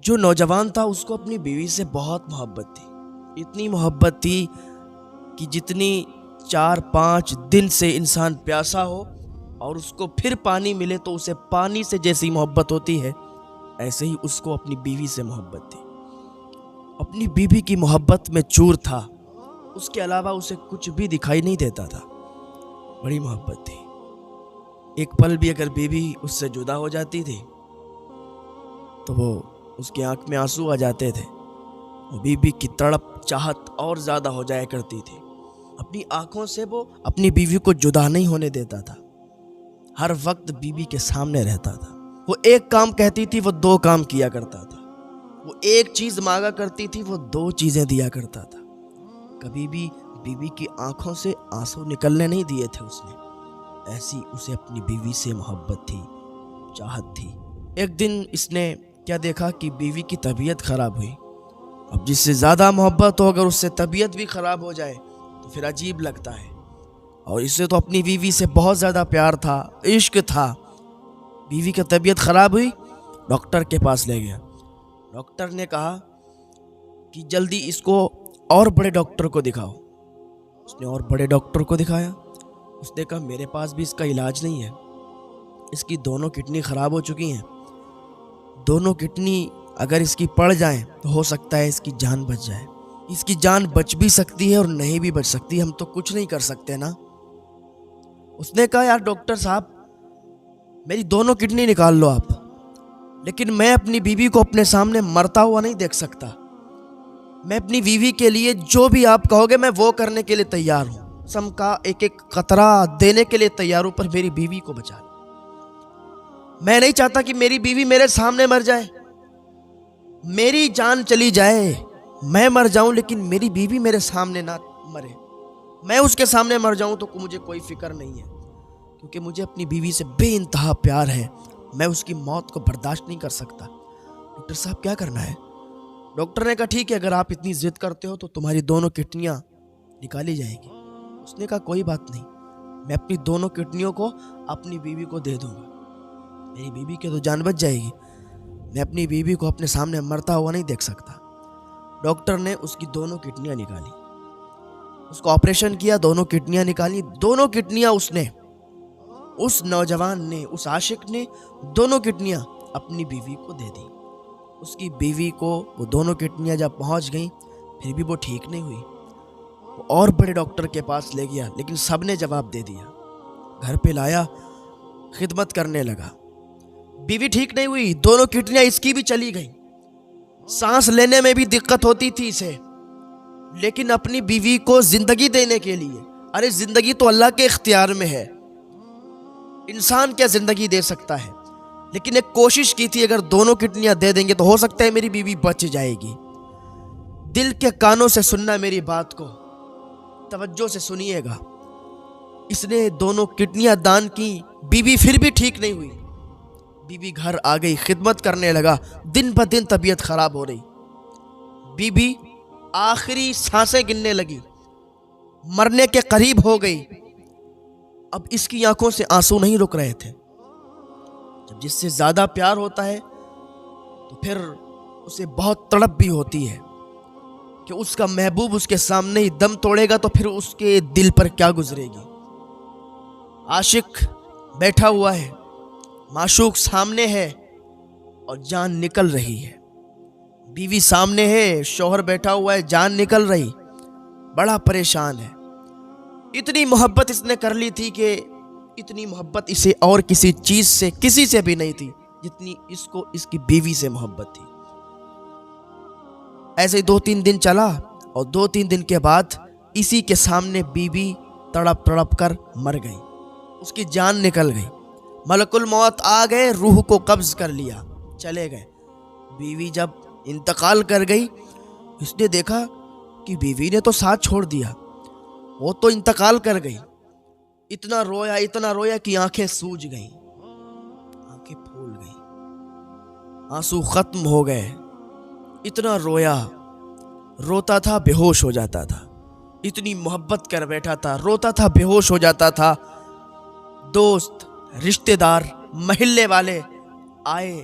جو نوجوان تھا اس کو اپنی بیوی سے بہت محبت تھی، اتنی محبت تھی کہ جتنی 4-5 دن سے انسان پیاسا ہو اور اس کو پھر پانی ملے تو اسے پانی سے جیسی محبت ہوتی ہے، ایسے ہی اس کو اپنی بیوی سے محبت تھی۔ اپنی بیوی کی محبت میں چور تھا، اس کے علاوہ اسے کچھ بھی دکھائی نہیں دیتا تھا، بڑی محبت تھی۔ ایک پل بھی اگر بیوی اس سے جدا ہو جاتی تھی تو وہ اس کی آنکھ میں آنسو آ جاتے تھے، وہ بیوی کی تڑپ چاہت اور زیادہ ہو جایا کرتی تھی۔ اپنی آنکھوں سے وہ اپنی بیوی کو جدا نہیں ہونے دیتا تھا، ہر وقت بیوی کے سامنے رہتا تھا۔ وہ ایک کام کہتی تھی وہ 2 کام کیا کرتا تھا، وہ ایک چیز مانگا کرتی تھی وہ 2 چیزیں دیا کرتا تھا۔ کبھی بھی بیوی کی آنکھوں سے آنسو نکلنے نہیں دیے تھے اس نے، ایسی اسے اپنی بیوی سے محبت تھی، چاہت تھی۔ ایک دن اس نے کیا دیکھا کہ بیوی کی طبیعت خراب ہوئی۔ اب جس سے زیادہ محبت ہو اگر اس سے طبیعت بھی خراب ہو جائے تو پھر عجیب لگتا ہے، اور اس سے تو اپنی بیوی سے بہت زیادہ پیار تھا، عشق تھا۔ بیوی کی طبیعت خراب ہوئی، ڈاکٹر کے پاس لے گیا۔ ڈاکٹر نے کہا کہ جلدی اس کو اور بڑے ڈاکٹر کو دکھاؤ۔ اس نے اور بڑے ڈاکٹر کو دکھایا، اس نے کہا میرے پاس بھی اس کا علاج نہیں ہے، اس کی دونوں کڈنی خراب ہو چکی ہیں، دونوں کڈنی اگر اس کی پڑ جائیں تو ہو سکتا ہے اس کی جان بچ جائے۔ اس کی جان بچ بھی سکتی ہے اور نہیں بھی بچ سکتی، ہم تو کچھ نہیں کر سکتے نا۔ اس نے کہا یار ڈاکٹر صاحب میری دونوں کڈنی نکال لو آپ، لیکن میں اپنی بیوی کو اپنے سامنے مرتا ہوا نہیں دیکھ سکتا۔ میں اپنی بیوی کے لیے جو بھی آپ کہو گے میں وہ کرنے کے لیے تیار ہوں، سم کا ایک ایک قطرہ دینے کے لیے تیار ہوں، پر میری بیوی کو بچا لو۔ میں نہیں چاہتا کہ میری بیوی میرے سامنے مر جائے، میری جان چلی جائے، میں مر جاؤں لیکن میری بیوی میرے سامنے نہ مرے۔ میں اس کے سامنے مر جاؤں تو مجھے کوئی فکر نہیں ہے، کیونکہ مجھے اپنی بیوی سے بے انتہا پیار ہے، میں اس کی موت کو برداشت نہیں کر سکتا۔ ڈاکٹر صاحب کیا کرنا ہے؟ ڈاکٹر نے کہا ٹھیک ہے اگر آپ اتنی ضد کرتے ہو تو تمہاری دونوں کڈنیاں نکالی جائیں گی۔ اس نے کہا کوئی بات نہیں، میں اپنی دونوں کڈنیوں کو اپنی بیوی کو دے دوں گا، میری بیوی کی تو جان بچ جائے گی، میں اپنی بیوی کو اپنے سامنے مرتا ہوا نہیں دیکھ سکتا۔ ڈاکٹر نے اس کی دونوں کڈنیاں نکالی، اس کو آپریشن کیا، دونوں کڈنیاں نکالی۔ دونوں کڈنیاں اس نوجوان نے، اس عاشق نے دونوں کڈنیاں اپنی بیوی کو دے دی۔ اس کی بیوی کو وہ دونوں کڈنیاں جب پہنچ گئیں پھر بھی وہ ٹھیک نہیں ہوئی، وہ اور بڑے ڈاکٹر کے پاس لے گیا لیکن سب نے جواب دے دیا۔ گھر پہ لایا، خدمت کرنے لگا، بیوی ٹھیک نہیں ہوئی، دونوں کڈنیاں اس کی بھی چلی گئیں، سانس لینے میں بھی دقت ہوتی تھی اسے، لیکن اپنی بیوی کو زندگی دینے کے لیے، ارے زندگی تو اللہ کے اختیار میں ہے، انسان کیا زندگی دے سکتا ہے، لیکن ایک کوشش کی تھی اگر دونوں کڈنیاں دے دیں گے تو ہو سکتا ہے میری بیوی بچ جائے گی۔ دل کے کانوں سے سننا میری بات کو، توجہ سے سنیے گا۔ اس نے دونوں کڈنیاں دان کی، بیوی پھر بھی ٹھیک نہیں ہوئی، بیوی گھر آ گئی، خدمت کرنے لگا، دن بہ دن طبیعت خراب ہو رہی، بیوی آخری سانسیں گننے لگی، مرنے کے قریب ہو گئی۔ اب اس کی آنکھوں سے آنسو نہیں رک رہے تھے۔ جب جس سے زیادہ پیار ہوتا ہے تو پھر اسے بہت تڑپ بھی ہوتی ہے کہ اس کا محبوب اس کے سامنے ہی دم توڑے گا تو پھر اس کے دل پر کیا گزرے گی۔ عاشق بیٹھا ہوا ہے، معشوق سامنے ہے اور جان نکل رہی ہے، بیوی سامنے ہے، شوہر بیٹھا ہوا ہے، جان نکل رہی، بڑا پریشان ہے۔ اتنی محبت اس نے کر لی تھی کہ اتنی محبت اسے اور کسی چیز سے، کسی سے بھی نہیں تھی جتنی اس کو اس کی بیوی سے محبت تھی۔ ایسے 2-3 دن چلا اور 2-3 دن کے بعد اسی کے سامنے بیوی تڑپ تڑپ کر مر گئی، اس کی جان نکل گئی، ملک الموت آ گئے، روح کو قبض کر لیا، چلے گئے۔ بیوی جب انتقال کر گئی، اس نے دیکھا کہ بیوی نے تو ساتھ چھوڑ دیا، وہ تو انتقال کر گئی۔ اتنا رویا کہ آنکھیں سوج گئیں، آنکھیں پھول گئیں، آنسو ختم ہو گئے۔ اتنا روتا تھا، بے ہوش ہو جاتا تھا، اتنی محبت کر بیٹھا تھا، روتا تھا، بے ہوش ہو جاتا تھا۔ دوست، رشتہ دار، محلے والے آئے،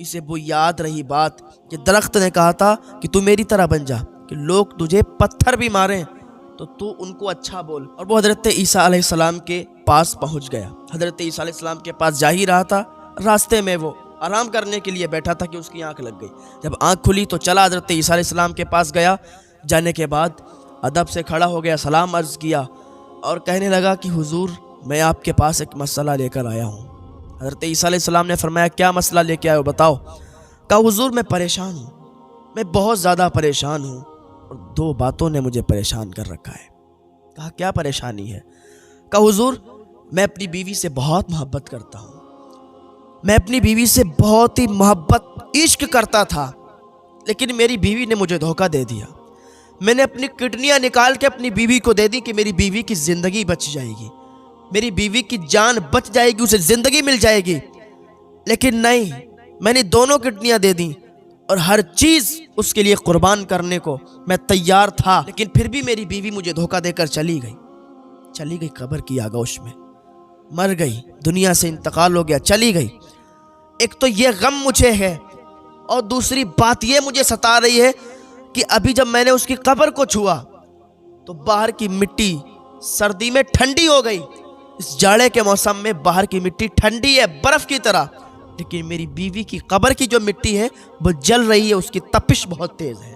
اسے وہ یاد رہی بات کہ درخت نے کہا تھا کہ تو میری طرح بن جا، کہ لوگ تجھے پتھر بھی ماریں تو ان کو اچھا بول۔ اور وہ حضرت عیسیٰ علیہ السلام کے پاس پہنچ گیا۔ حضرت عیسیٰ علیہ السلام کے پاس جا ہی رہا تھا، راستے میں وہ آرام کرنے کے لیے بیٹھا تھا کہ اس کی آنکھ لگ گئی۔ جب آنکھ کھلی تو چلا حضرت عیسیٰ علیہ السلام کے پاس گیا۔ جانے کے بعد ادب سے کھڑا ہو گیا، سلام عرض کیا اور کہنے لگا کہ حضور میں آپ کے پاس ایک مسئلہ لے کر آیا ہوں۔ حضرت عیسیٰ علیہ السلام نے فرمایا کیا مسئلہ لے کے آئے ہو بتاؤ؟ کہا حضور میں پریشان ہوں، میں بہت زیادہ پریشان ہوں اور دو باتوں نے مجھے پریشان کر رکھا ہے۔ کہا کیا پریشانی ہے؟ کہا حضور میں اپنی بیوی سے بہت محبت کرتا ہوں، میں اپنی بیوی سے بہت ہی محبت عشق کرتا تھا، لیکن میری بیوی نے مجھے دھوکہ دے دیا۔ میں نے اپنی کڈنیاں نکال کے اپنی بیوی کو دے دی کہ میری بیوی کی زندگی بچ جائے گی، میری بیوی کی جان بچ جائے گی، اسے زندگی مل جائے گی، لیکن نہیں، میں نے دونوں کڈنیاں دے دیں اور ہر چیز اس کے لیے قربان کرنے کو میں تیار تھا، لیکن پھر بھی میری بیوی مجھے دھوکہ دے کر چلی گئی قبر کی آغوش میں، مر گئی، دنیا سے انتقال ہو گیا، چلی گئی۔ ایک تو یہ غم مجھے ہے اور دوسری بات یہ مجھے ستا رہی ہے کہ ابھی جب میں نے اس کی قبر کو چھوا تو باہر کی مٹی سردی میں ٹھنڈی ہو گئی۔ اس جاڑے کے موسم میں باہر کی مٹی ٹھنڈی ہے برف کی طرح، لیکن میری بیوی کی قبر کی جو مٹی ہے وہ جل رہی ہے، اس کی تپش بہت تیز ہے۔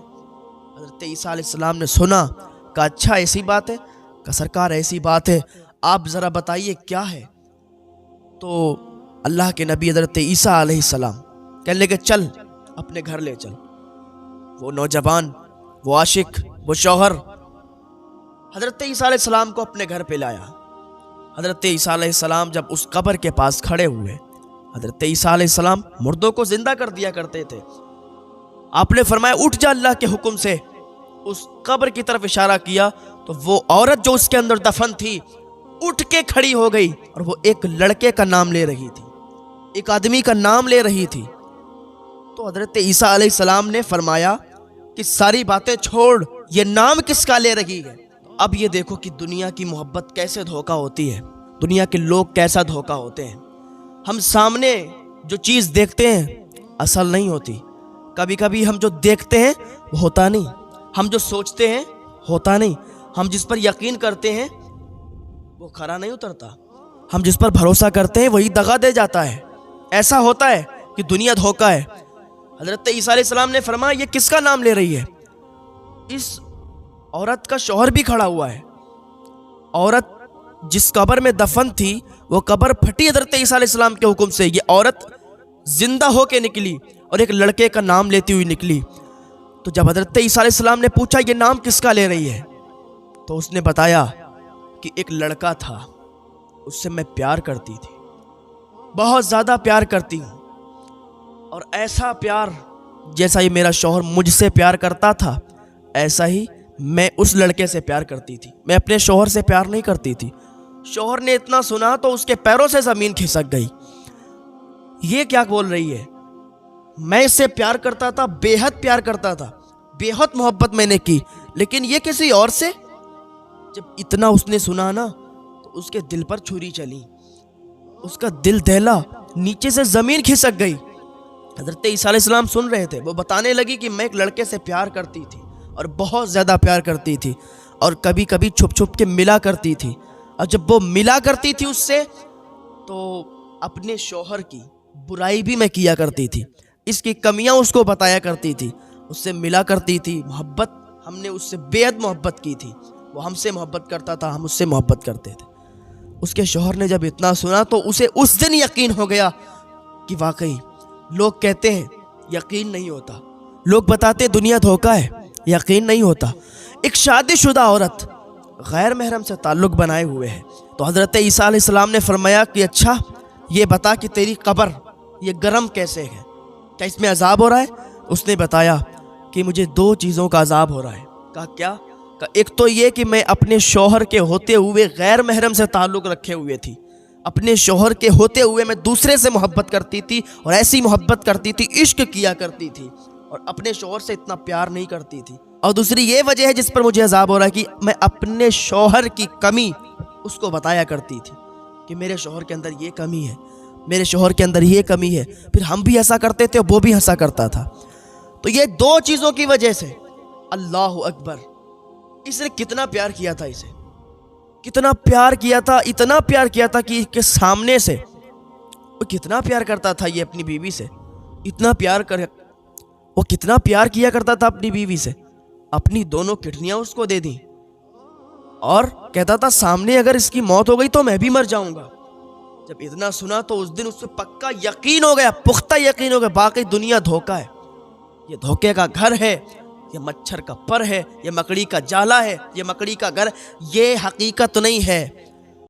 حضرت عیسیٰ علیہ السلام نے سنا، کہا اچھا ایسی بات ہے؟ کہا سرکار ایسی بات ہے، آپ ذرا بتائیے کیا ہے؟ تو اللہ کے نبی حضرت عیسیٰ علیہ السلام کہنے لگے چل اپنے گھر لے چل۔ وہ نوجوان، وہ عاشق، وہ شوہر حضرت عیسیٰ علیہ السلام کو اپنے گھر پہ لایا۔ حضرت عیسیٰ علیہ السلام جب اس قبر کے پاس کھڑے ہوئے، حضرت عیسیٰ علیہ السلام مردوں کو زندہ کر دیا کرتے تھے۔ آپ نے فرمایا اٹھ جا اللہ کے حکم سے، اس قبر کی طرف اشارہ کیا تو وہ عورت جو اس کے اندر دفن تھی اٹھ کے کھڑی ہو گئی اور وہ ایک لڑکے کا نام لے رہی تھی، ایک آدمی کا نام لے رہی تھی۔ تو حضرت عیسیٰ علیہ السلام نے فرمایا کہ ساری باتیں چھوڑ، یہ نام کس کا لے رہی ہے؟ اب یہ دیکھو کہ دنیا کی محبت کیسے دھوکہ ہوتی ہے، دنیا کے لوگ کیسا دھوکہ ہوتے ہیں۔ ہم سامنے جو چیز دیکھتے ہیں اصل نہیں ہوتی، کبھی کبھی ہم جو دیکھتے ہیں وہ ہوتا نہیں، ہم جو سوچتے ہیں ہوتا نہیں، ہم جس پر یقین کرتے ہیں وہ کھرا نہیں اترتا، ہم جس پر بھروسہ کرتے ہیں وہی دغا دے جاتا ہے۔ ایسا ہوتا ہے کہ دنیا دھوکہ ہے۔ حضرت عیسیٰ علیہ السلام نے فرمایا یہ کس کا نام لے رہی ہے؟ اس عورت کا شوہر بھی کھڑا ہوا ہے۔ عورت جس قبر میں دفن تھی وہ قبر پھٹی حضرت عیسیٰ علیہ السلام کے حکم سے، یہ عورت زندہ ہو کے نکلی اور ایک لڑکے کا نام لیتی ہوئی نکلی۔ تو جب حضرت عیسیٰ علیہ السلام نے پوچھا یہ نام کس کا لے رہی ہے تو اس نے بتایا کہ ایک لڑکا تھا، اس سے میں پیار کرتی تھی، بہت زیادہ پیار کرتی ہوں، اور ایسا پیار جیسا یہ میرا شوہر مجھ سے پیار کرتا تھا ایسا ہی میں اس لڑکے سے پیار کرتی تھی، میں اپنے شوہر سے پیار نہیں کرتی تھی۔ شوہر نے اتنا سنا تو اس کے پیروں سے زمین کھسک گئی، یہ کیا بول رہی ہے؟ میں اس سے پیار کرتا تھا، بے حد پیار کرتا تھا، بے حد محبت میں نے کی، لیکن یہ کسی اور سے۔ جب اتنا اس نے سنا نا تو اس کے دل پر چھری چلی، اس کا دل دہلا، نیچے سے زمین کھسک گئی۔ حضرت عیسیٰ علیہ السلام سن رہے تھے، وہ بتانے لگی کہ میں ایک لڑکے سے پیار کرتی تھی اور بہت زیادہ پیار کرتی تھی، اور کبھی کبھی چھپ چھپ کے ملا کرتی تھی، اور جب وہ ملا کرتی تھی اس سے تو اپنے شوہر کی برائی بھی میں کیا کرتی تھی، اس کی کمیاں اس کو بتایا کرتی تھی، اس سے ملا کرتی تھی۔ محبت ہم نے اس سے بے حد محبت کی تھی، وہ ہم سے محبت کرتا تھا، ہم اس سے محبت کرتے تھے۔ اس کے شوہر نے جب اتنا سنا تو اسے اس دن یقین ہو گیا کہ واقعی لوگ کہتے ہیں یقین نہیں ہوتا، لوگ بتاتے دنیا دھوکہ ہے، یقین نہیں ہوتا۔ ایک شادی شدہ عورت غیر محرم سے تعلق بنائے ہوئے ہے، تو حضرت عیسیٰ علیہ السلام نے فرمایا کہ اچھا یہ بتا کہ تیری قبر یہ گرم کیسے ہے، کیا اس میں عذاب ہو رہا ہے؟ اس نے بتایا کہ مجھے دو چیزوں کا عذاب ہو رہا ہے۔ کہا کیا؟ کہ ایک تو یہ کہ میں اپنے شوہر کے ہوتے ہوئے غیر محرم سے تعلق رکھے ہوئے تھی، اپنے شوہر کے ہوتے ہوئے میں دوسرے سے محبت کرتی تھی، اور ایسی محبت کرتی تھی، عشق کیا کرتی تھی، اور اپنے شوہر سے اتنا پیار نہیں کرتی تھی۔ اور دوسری یہ وجہ ہے جس پر مجھے عذاب ہو رہا ہے کہ میں اپنے شوہر کی کمی اس کو بتایا کرتی تھی کہ میرے شوہر کے اندر یہ کمی ہے، میرے شوہر کے اندر یہ کمی ہے، پھر ہم بھی ایسا کرتے تھے اور وہ بھی ایسا کرتا تھا۔ تو یہ دو چیزوں کی وجہ سے اللہ اکبر، اس نے کتنا پیار کیا تھا، اسے کتنا پیار کیا تھا، اتنا پیار کیا تھا کہ سامنے سے وہ کتنا پیار کرتا تھا یہ اپنی بیوی سے، وہ کتنا پیار کیا کرتا تھا اپنی بیوی سے، اپنی دونوں کڈنیاں اس کو دے دیں اور کہتا تھا سامنے اگر اس کی موت ہو گئی تو میں بھی مر جاؤں گا۔ جب اتنا سنا تو اس دن اس سے پکا یقین ہو گیا، پختہ یقین ہو گیا، باقی دنیا دھوکہ ہے، یہ دھوکے کا گھر ہے، یہ مچھر کا پر ہے، یہ مکڑی کا جالا ہے، یہ مکڑی کا گھر، یہ حقیقت نہیں ہے۔